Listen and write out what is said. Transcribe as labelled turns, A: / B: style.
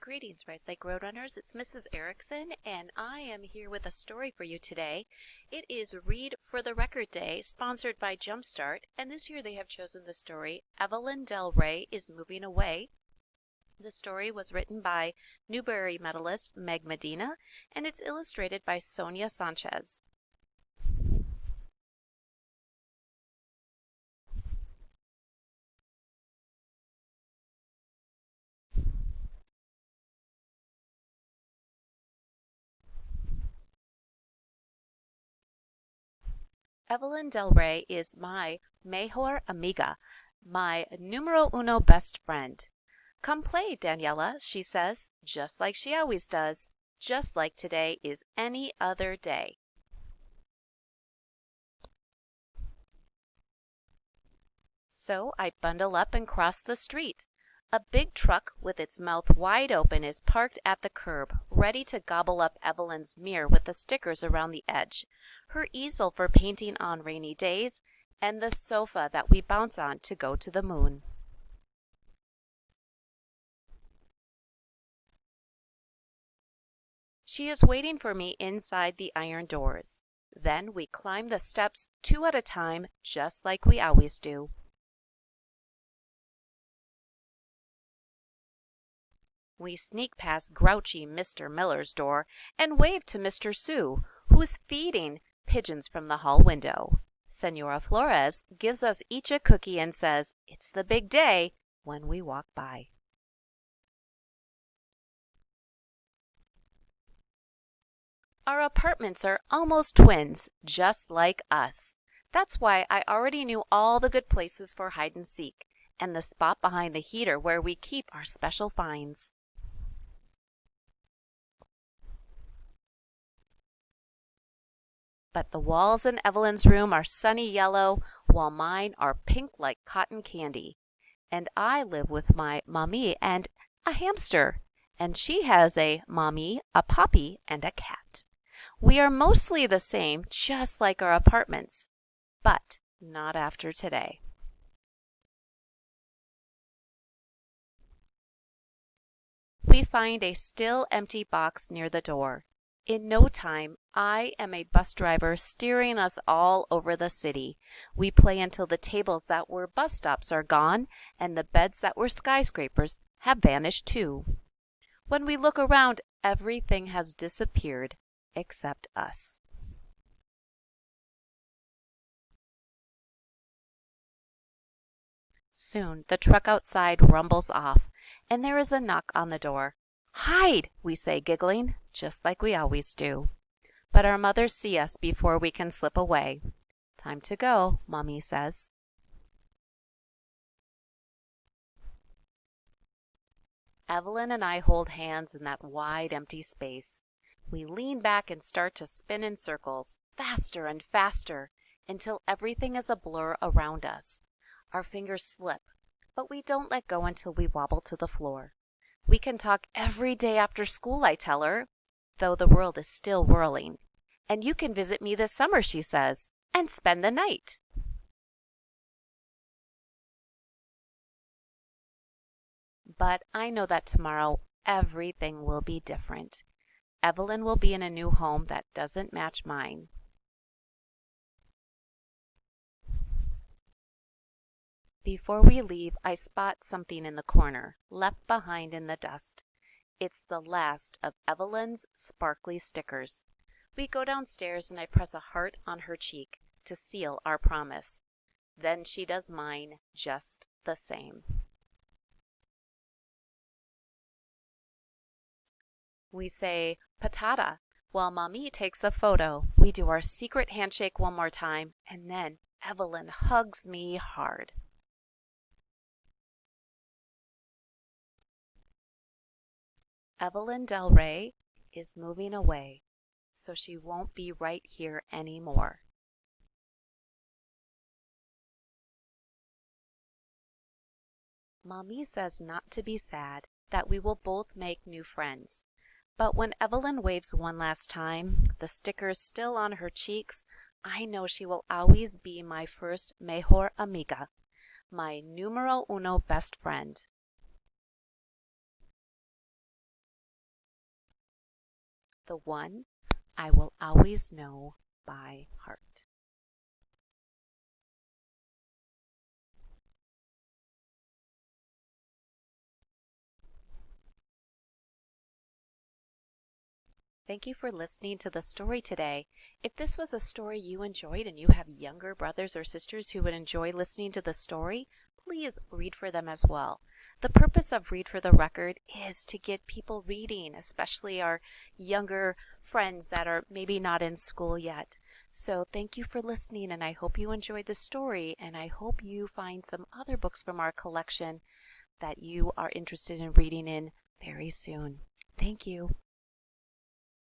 A: Greetings, Rice Lake Roadrunners. It's Mrs. Erickson, and I am here with a story for you today. It is Read for the Record Day, sponsored by Jumpstart, and this year they have chosen the story Evelyn Del Rey is Moving Away. The story was written by Newbery medalist Meg Medina, and it's illustrated by Sonia Sanchez. Evelyn Del Rey is my mejor amiga, my numero uno best friend. Come play, Daniela, she says, just like she always does, just like today is any other day. So I bundle up and cross the street. A big truck with its mouth wide open is parked at the curb, ready to gobble up Evelyn's mirror with the stickers around the edge, her easel for painting on rainy days, and the sofa that we bounce on to go to the moon. She is waiting for me inside the iron doors. Then we climb the steps 2 at a time, just like we always do. We sneak past grouchy Mr. Miller's door and wave to Mr. Sue, who is feeding pigeons from the hall window. Senora Flores gives us each a cookie and says, "It's the big day," when we walk by. Our apartments are almost twins, just like us. That's why I already knew all the good places for hide and seek, and the spot behind the heater where we keep our special finds. But the walls in Evelyn's room are sunny yellow, while mine are pink like cotton candy. And I live with my mommy and a hamster, and she has a mommy, a puppy, and a cat. We are mostly the same, just like our apartments, but not after today. We find a still empty box near the door. In no time, I am a bus driver steering us all over the city. We play until the tables that were bus stops are gone and the beds that were skyscrapers have vanished too. When we look around, everything has disappeared except us. Soon the truck outside rumbles off, and there is a knock on the door. "Hide!" we say, giggling, just like we always do. But our mothers see us before we can slip away. "Time to go," Mommy says. Evelyn and I hold hands in that wide, empty space. We lean back and start to spin in circles, faster and faster, until everything is a blur around us. Our fingers slip, but we don't let go until we wobble to the floor. We can talk every day after school, I tell her, though the world is still whirling. "And you can visit me this summer," she says, "and spend the night." But I know that tomorrow everything will be different. Evelyn will be in a new home that doesn't match mine. Before we leave, I spot something in the corner, left behind in the dust. It's the last of Evelyn's sparkly stickers. We go downstairs and I press a heart on her cheek to seal our promise. Then she does mine just the same. We say patata while Mommy takes a photo. We do our secret handshake one more time, and then Evelyn hugs me hard. Evelyn Del Rey is moving away, so she won't be right here anymore. Mommy says not to be sad, that we will both make new friends. But when Evelyn waves one last time, the stickers still on her cheeks, I know she will always be my first mejor amiga, my numero uno best friend. the one I will always know by heart. Thank you for listening to the story today. If this was a story you enjoyed and you have younger brothers or sisters who would enjoy listening to the story, please read for them as well. The purpose of Read for the Record is to get people reading, especially our younger friends that are maybe not in school yet. So thank you for listening, and I hope you enjoyed the story, and I hope you find some other books from our collection that you are interested in reading in very soon. Thank you.